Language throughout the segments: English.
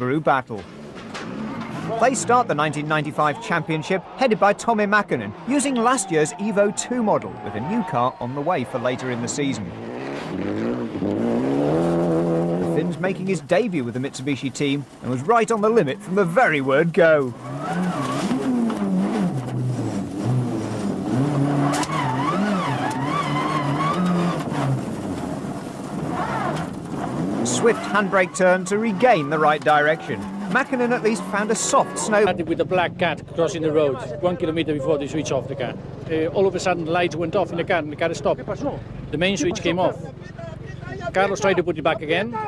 kangaroo battle. They start the 1995 championship headed by Tommy Mäkinen, using last year's Evo 2 model with a new car on the way for later in the season. The Finn's making his debut with the Mitsubishi team and was right on the limit from the very word go. Swift handbrake turn to regain the right direction. Mäkinen at least found a soft snow. With a black cat crossing the road 1 kilometer before they switch off the car. All of a sudden the lights went off in the car and the car stopped. The main switch came off. Carlos tried to put it back again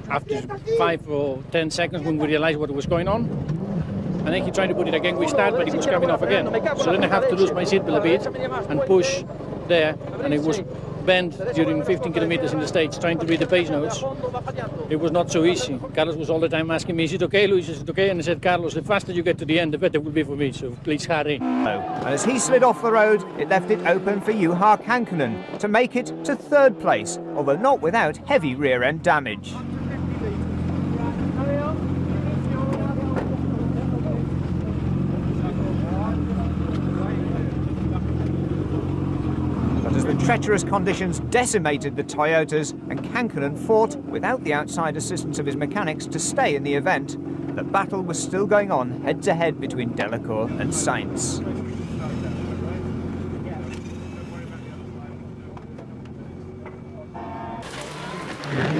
after 5 or 10 seconds when we realized what was going on. And then he tried to put it again with start, but it was coming off again. So then I have to lose my seatbelt a bit and push there, and it was bent during 15 kilometers in the States, trying to read the pace notes. It was not so easy. Carlos was all the time asking me, is it okay, Luis, is it okay? And I said, Carlos, the faster you get to the end, the better it will be for me, so please hurry. And as he slid off the road, it left it open for Juha Kankkunen to make it to third place, although not without heavy rear-end damage. As the treacherous conditions decimated the Toyotas and Kankkunen fought, without the outside assistance of his mechanics, to stay in the event, the battle was still going on head-to-head between Delacour and Sainz.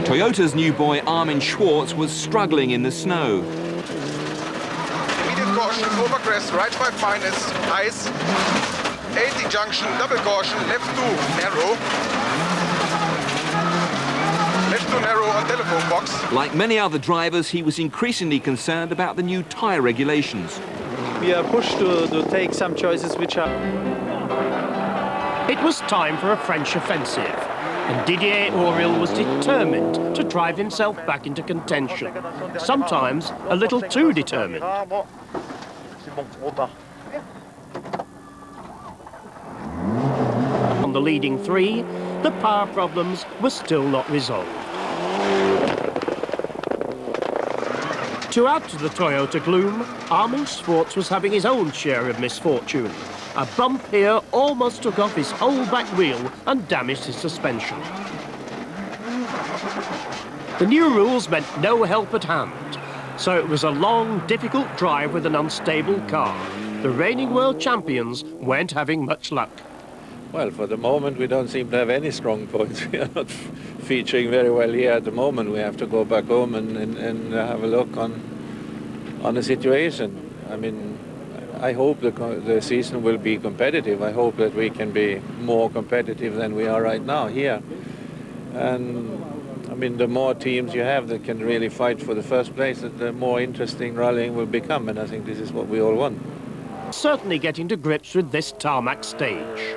Toyota's new boy Armin Schwartz was struggling in the snow. Immediate caution, overcrest, right 5 minus, ice. 80 junction, double caution, left 2 narrow. Left 2 narrow on telephone box. Like many other drivers, he was increasingly concerned about the new tyre regulations. We are pushed to take some choices which are... It was time for a French offensive, and Didier Auriol was determined to drive himself back into contention, sometimes a little too determined. On the leading 3, the power problems were still not resolved. To add to the Toyota gloom, Armin Schwartz was having his own share of misfortune. A bump here almost took off his whole back wheel and damaged his suspension. The new rules meant no help at hand, so it was a long, difficult drive with an unstable car. The reigning world champions weren't having much luck. Well, for the moment, we don't seem to have any strong points. We are not featuring very well here at the moment. We have to go back home and have a look on the situation. I mean, I hope the season will be competitive. I hope that we can be more competitive than we are right now here. And, I mean, the more teams you have that can really fight for the first place, the more interesting rallying will become. And I think this is what we all want. Certainly getting to grips with this tarmac stage.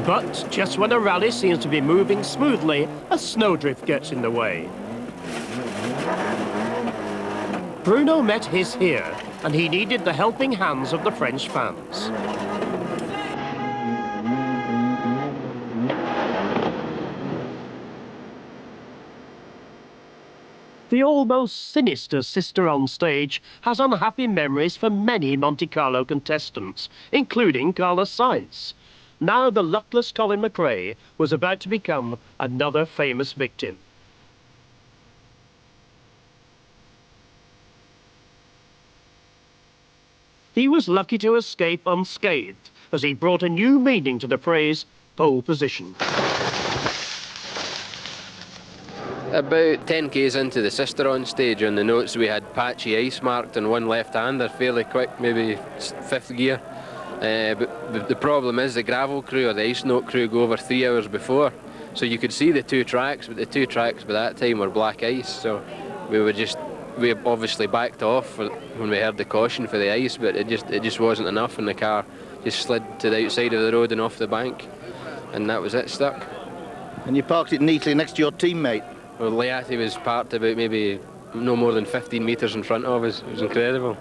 But just when a rally seems to be moving smoothly, a snowdrift gets in the way. Bruno met his here, and he needed the helping hands of the French fans. The almost sinister sister on stage has unhappy memories for many Monte Carlo contestants, including Carlos Sainz. Now the luckless Colin McRae was about to become another famous victim. He was lucky to escape unscathed, as he brought a new meaning to the phrase pole position. About 10 k's into the sister-on stage, on the notes we had patchy ice marked on one left-hander, fairly quick, maybe 5th gear. But the problem is the gravel crew or the ice note crew go over 3 hours before. So you could see the 2 tracks, but the 2 tracks by that time were black ice. So we obviously backed off when we heard the caution for the ice, but it just wasn't enough, and the car just slid to the outside of the road and off the bank. And that was it, stuck. And you parked it neatly next to your teammate? Well, Leati was parked about maybe no more than 15 metres in front of us. It was incredible.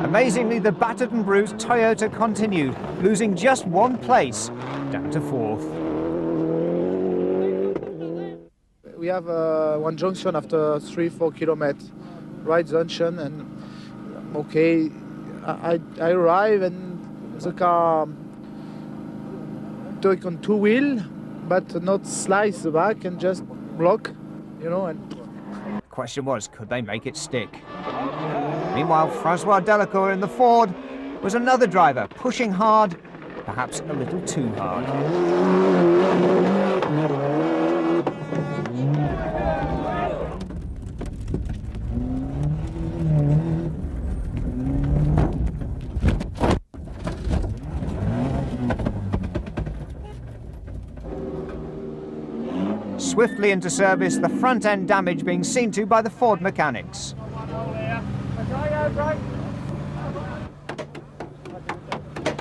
Amazingly, the battered and bruised Toyota continued, losing just 1 place, down to 4th. We have one junction after 3-4 kilometers, right junction, and okay, I arrive and the car took on 2 wheels, but not slice the back and just block, you know. And the question was, could they make it stick? Meanwhile, Francois Delacour in the Ford was another driver, pushing hard, perhaps a little too hard. Swiftly into service, the front end damage being seen to by the Ford mechanics.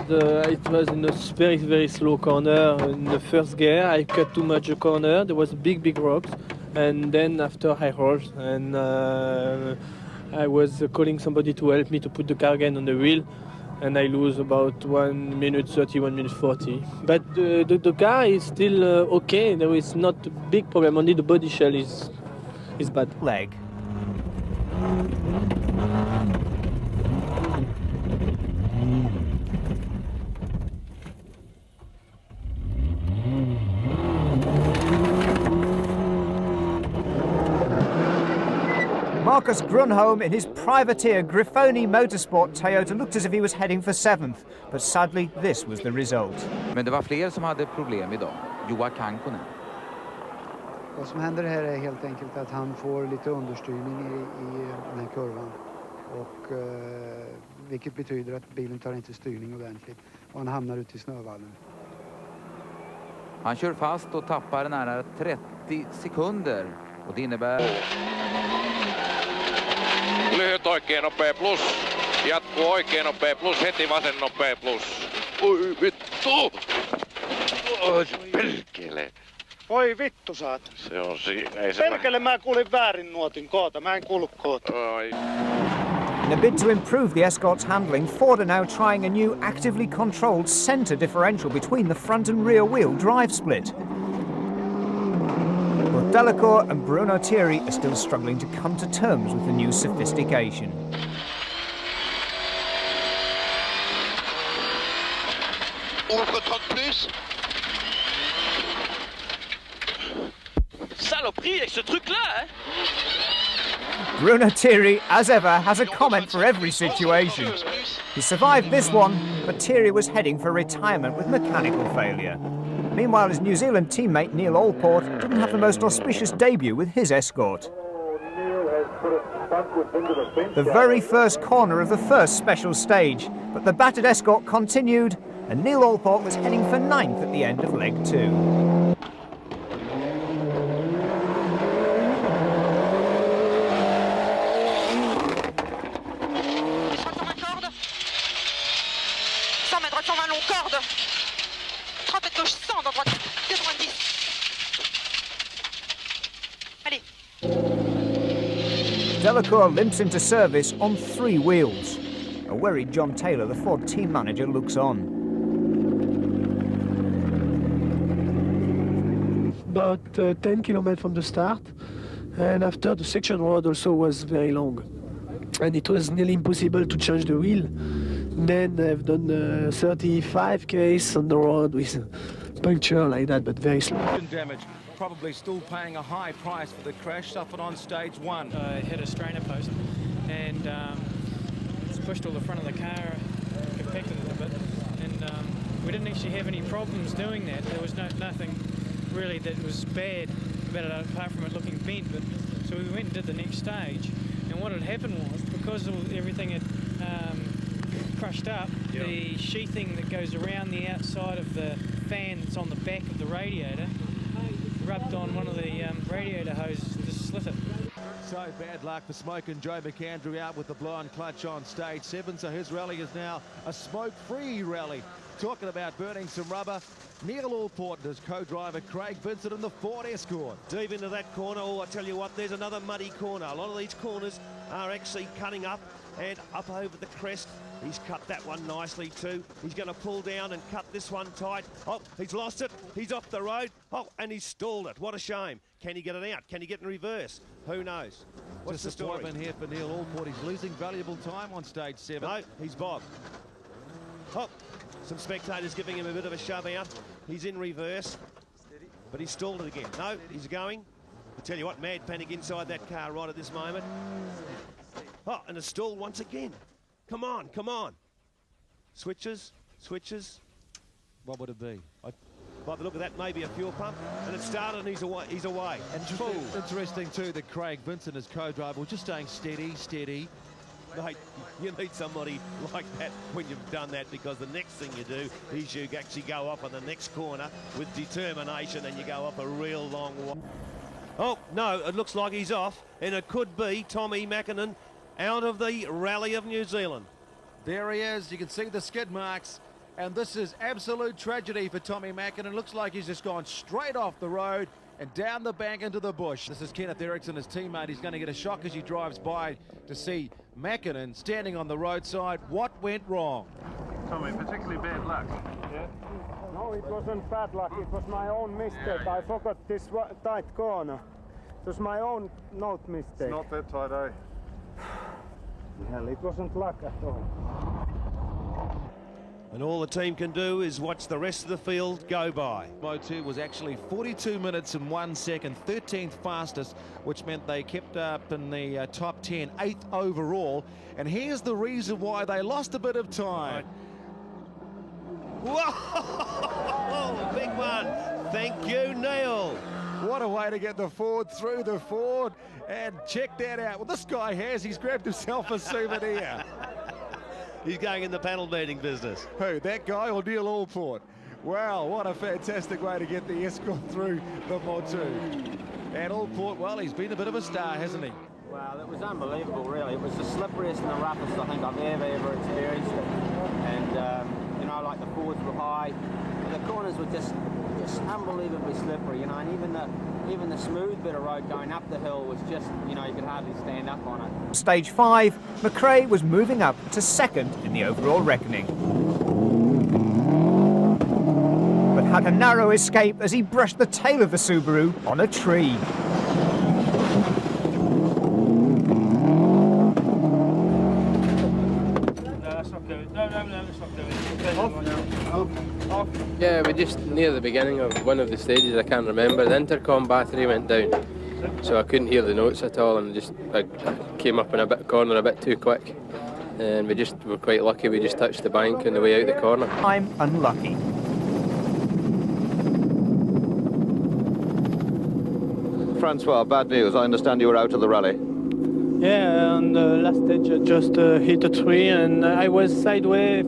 It was in a very, very slow corner. In the first gear, I cut too much the corner. There was big rocks, and then after I rolled, and I was calling somebody to help me to put the car again on the wheel, and I lose about 1 minute 30, 1 minute 40. But the car is still okay. There is not a big problem. Only the body shell is bad. Leg. Marcus Grunholm in his privateer Grifoni Motorsport Toyota looked as if he was heading for 7th, but sadly this was the result. Men det var fler som hade problem idag. Joa Kankonen. Vad som händer här är helt enkelt att han får lite understyrning i den här kurvan. Och vilket betyder att bilen tar inte styrning ordentligt och han hamnar ute i snövallen. Han kör fast och tappar nära 30 sekunder och det innebär lyhyt oikein nopea plus. Jatkuu oikein nopea plus. Heti vasen nopea plus. Oi vittu! Oi perkele. Oi vittu saat. Se on ei se perkele mä kuulin väärin nuotin koota. Mä en kuullut koota. Oi. In a bid to improve the Escort's handling, Ford are now trying a new actively controlled centre differential between the front and rear wheel drive split. Both Delacour and Bruno Thierry are still struggling to come to terms with the new sophistication. Saloperie avec ce truc-là, hein? Bruno Thierry, as ever, has a comment for every situation. He survived this one, but Thierry was heading for retirement with mechanical failure. Meanwhile, his New Zealand teammate Neil Allport didn't have the most auspicious debut with his Escort. The very first corner of the first special stage, but the battered Escort continued, and Neil Allport was heading for 9th at the end of leg 2. Delacour limps into service on 3 wheels. A worried John Taylor, the Ford team manager, looks on. About 10 kilometers from the start, and after the section road also was very long, and it was nearly impossible to change the wheel. Then I've done 35 km on the road with puncture like that, but very slow. Damage. Probably still paying a high price for the crash, suffered on stage 1. Hit a strainer post and it's pushed all the front of the car, compacted it a bit, and we didn't actually have any problems doing that. There was nothing really that was bad about it apart from it looking bent, but so we went and did the next stage, and what had happened was, because everything had crushed up, the sheathing that goes around the outside of the fan that's on the back of the radiator rubbed on one of the radiator hoses and just slit it. so bad luck for Smoke and Joe McAndrew out with the blind clutch on stage 7. So his rally is now a smoke-free rally. Talking about burning some rubber, Neil Allport and his co-driver Craig Vincent in the Ford Escort. Deep into that corner. Oh, I tell you what, there's another muddy corner. A lot of these corners are actually cutting up and up over the crest. He's cut that one nicely too. He's going to pull down and cut this one tight. Oh, he's lost it. He's off the road. Oh, and he's stalled it. What a shame. Can he get it out? Can he get in reverse? Who knows? What's the story? Disappointment here for Neil Allport. He's losing valuable time on stage 7. No, he's Bob. Oh, some spectators giving him a bit of a shove out. He's in reverse, but he's stalled it again. No, he's going. I tell you what, mad panic inside that car right at this moment. Oh, and it's stalled once again. Come on, come on. Switches, switches. What would it be? By the look of that, maybe a fuel pump. And it started and he's away. He's away. And interesting too that Craig Vincent, his co-driver, was just staying steady, steady. Mate, you need somebody like that when you've done that, because the next thing you do is you actually go off on the next corner with determination and you go off a real long way. Oh, no, it looks like he's off, and it could be Tommy Mackinnon out of the Rally of New Zealand. There he is. You can see the skid marks. And this is absolute tragedy for Tommy Mackinnon. Looks like he's just gone straight off the road and down the bank into the bush. This is Kenneth Eriksson, his teammate. He's going to get a shock as he drives by to see Mackinnon standing on the roadside. What went wrong? Tommy, particularly bad luck. Yeah. No, it wasn't bad luck. It was my own mistake. I forgot this tight corner. It was my own mistake. It's not that tight, eh? Well, it wasn't luck at all. And all the team can do is watch the rest of the field go by. Mo2 was actually 42 minutes and 1 second, 13th fastest, which meant they kept up in the top 10, 8th overall. And here's the reason why they lost a bit of time. Whoa! Big one. Thank you, Neil. What a way to get the Ford through the Ford. And check that out. Well, this guy he's grabbed himself a souvenir. He's going in the panel beating business. Who, that guy or Neil Allport? Wow, what a fantastic way to get the Escort through the Mo2. And Allport, well, he's been a bit of a star, hasn't he? Well, it was unbelievable, really. It was the slipperiest and the roughest I think I've ever experienced it. And, you know, like the Fords were high. The corners were just unbelievably slippery, you know, and even the smooth bit of road going up the hill was just, you know, you could hardly stand up on it. Stage 5, McRae was moving up to second in the overall reckoning, but had a narrow escape as he brushed the tail of the Subaru on a tree. Yeah, we just near the beginning of one of the stages, I can't remember, the intercom battery went down, so I couldn't hear the notes at all, and I came up in a corner a bit too quick, and we were quite lucky. We just touched the bank on the way out the corner. I'm unlucky. Francois, bad news. I understand you were out of the rally. Yeah, on the last stage I just hit a tree, and I was sideways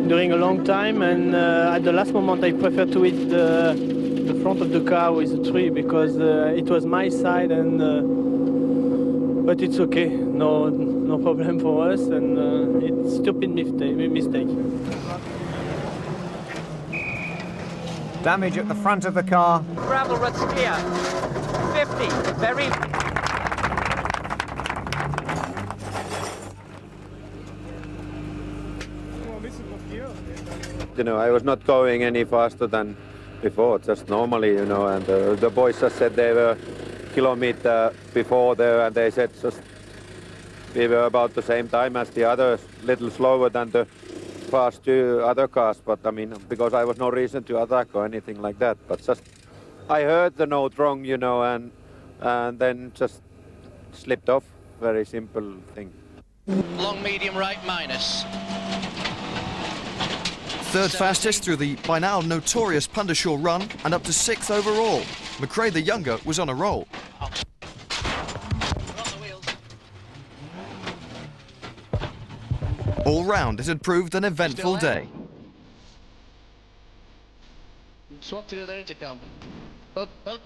during a long time, and at the last moment I preferred to hit the front of the car with the tree because it was my side, and but it's okay, no problem for us, and it's a stupid mistake. Damage at the front of the car. Gravel ruts clear. 50, very... You know, I was not going any faster than before, just normally, you know, and the boys just said they were kilometer before there, and they said just we were about the same time as the others, little slower than the fast two other cars, but I mean, because I was no reason to attack or anything like that, but just I heard the note wrong, you know, and then just slipped off. Very simple thing. Long, medium, right, minus. Third fastest through the by now notorious Pundershaw run and up to 6th overall. McRae the younger was on a roll. All round it had proved an eventful day. Swap to the intercom. Up, up.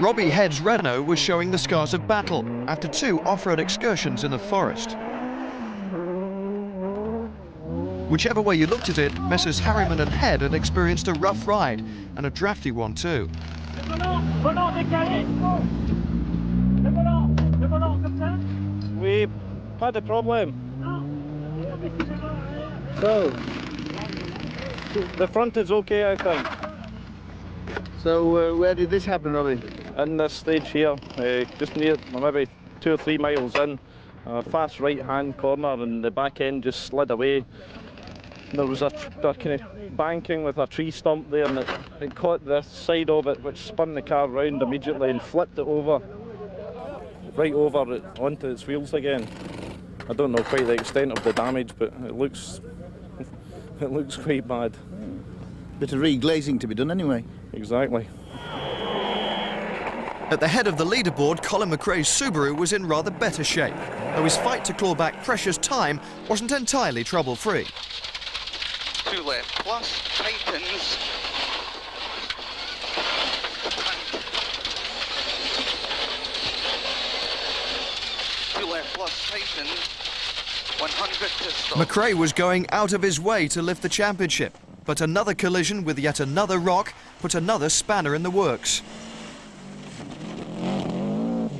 Robbie Head's Renault was showing the scars of battle after 2 off-road excursions in the forest. Whichever way you looked at it, Messrs Harriman and Head had experienced a rough ride, and a drafty one too. We had a problem. So, the front is okay, I think. So where did this happen, Robbie? In this stage here, just near, maybe 2 or 3 miles in, a fast right-hand corner, and the back end just slid away. There was a kind of banking with a tree stump there, and it caught the side of it, which spun the car round immediately and flipped it over, right over it onto its wheels again. I don't know quite the extent of the damage, but it looks quite bad. Bit of re-glazing to be done anyway. Exactly. At the head of the leaderboard, Colin McRae's Subaru was in rather better shape, though his fight to claw back precious time wasn't entirely trouble-free. 2 left plus, tightens. Two left plus, tightens. 100 to stop. McRae was going out of his way to lift the championship, but another collision with yet another rock put another spanner in the works.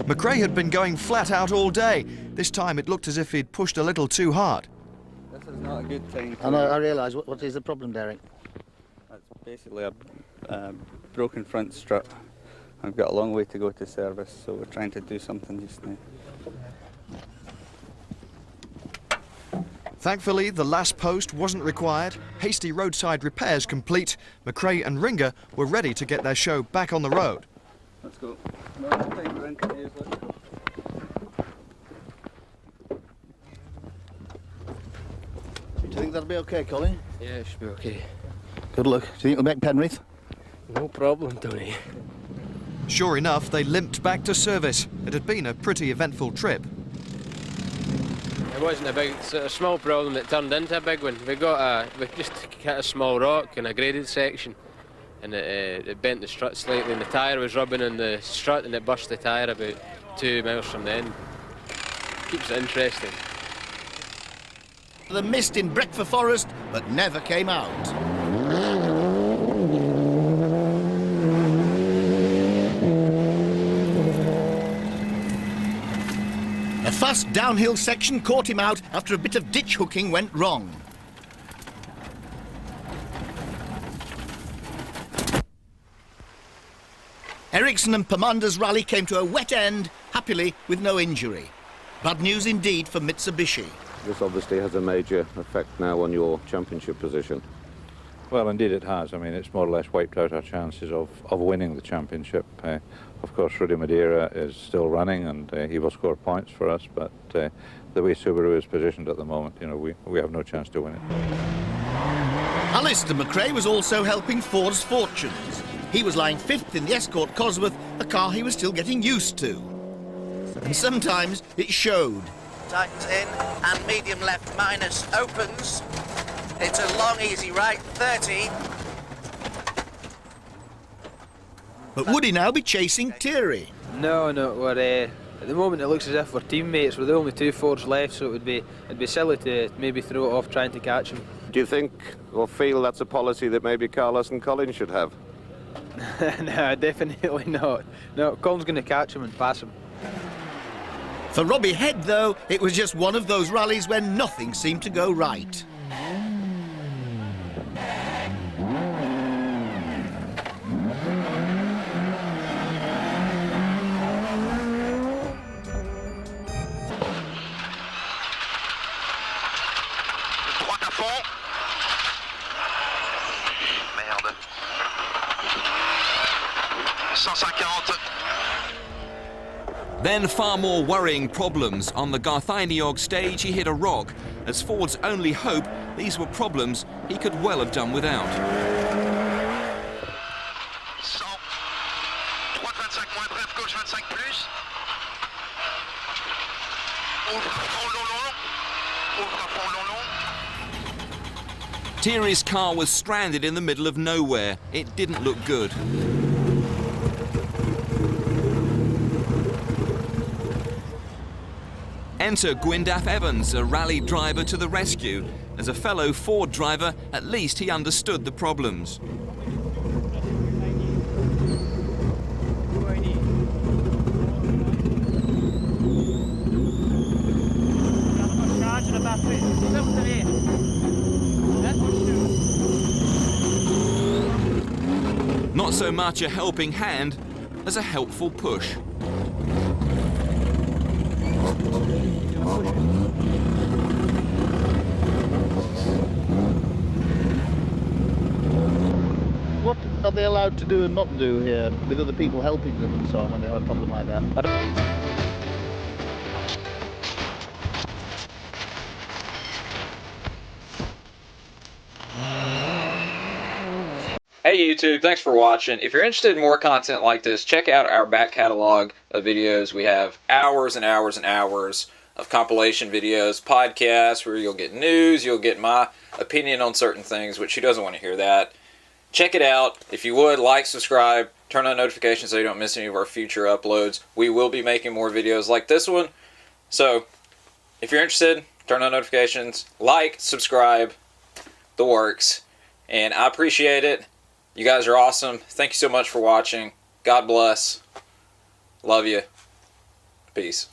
McRae had been going flat out all day. This time it looked as if he'd pushed a little too hard. This is not a good time. And I realise, what is the problem, Derek? It's basically a broken front strut. I've got a long way to go to service, so we're trying to do something just now. Thankfully, the last post wasn't required. Hasty roadside repairs complete. McRae and Ringer were ready to get their show back on the road. Let's go. No, let's go. Do you think that'll be okay, Colin? Yeah, it should be okay. Good luck. Do you think we'll make Penrith? No problem, Tony. Sure enough, they limped back to service. It had been a pretty eventful trip. It wasn't a big, sort of small problem that turned into a big one. We just hit a small rock in a graded section, and it bent the strut slightly, and the tyre was rubbing on the strut, and it burst the tyre about 2 miles from the end. Keeps it interesting. The mist in Breckford Forest, but never came out. A fast downhill section caught him out after a bit of ditch hooking went wrong. Ericsson and Pomander's rally came to a wet end, happily with no injury. Bad news indeed for Mitsubishi. This obviously has a major effect now on your championship position. Well, indeed it has. I mean, it's more or less wiped out our chances of winning the championship. Of course, Rudy Madeira is still running, and he will score points for us, but the way Subaru is positioned at the moment, you know, we have no chance to win it. Alistair McRae was also helping Ford's fortunes. He was lying 5th in the Escort Cosworth, a car he was still getting used to. And sometimes it showed. Tightens in and medium left minus opens. It's a long easy right, 30. But would he now be chasing Thierry? No, we're at the moment it looks as if we're teammates. We're the only 2 Fords left, so it'd be silly to maybe throw it off trying to catch him. Do you think or feel that's a policy that maybe Carlos and Colin should have? No, definitely not. No, Colin's going to catch him and pass him. For Robbie Head, though, it was just one of those rallies where nothing seemed to go right. Then far more worrying problems. On the Garthainiog stage he hit a rock. As Ford's only hope, these were problems he could well have done without. Thierry's car was stranded in the middle of nowhere. It didn't look good. Enter Gwyndaf Evans, a rally driver to the rescue. As a fellow Ford driver, at least he understood the problems. Not so much a helping hand as a helpful push. What are they allowed to do and not do here with other people helping them and so on when they have a problem like that? Hey YouTube, thanks for watching. If you're interested in more content like this, check out our back catalog of videos. We have hours and hours and hours of compilation videos, podcasts where you'll get news, you'll get my opinion on certain things, which who doesn't want to hear that. Check it out. If you would, like, subscribe, turn on notifications so you don't miss any of our future uploads. We will be making more videos like this one. So, if you're interested, turn on notifications, like, subscribe, the works. And I appreciate it. You guys are awesome. Thank you so much for watching. God bless. Love you. Peace.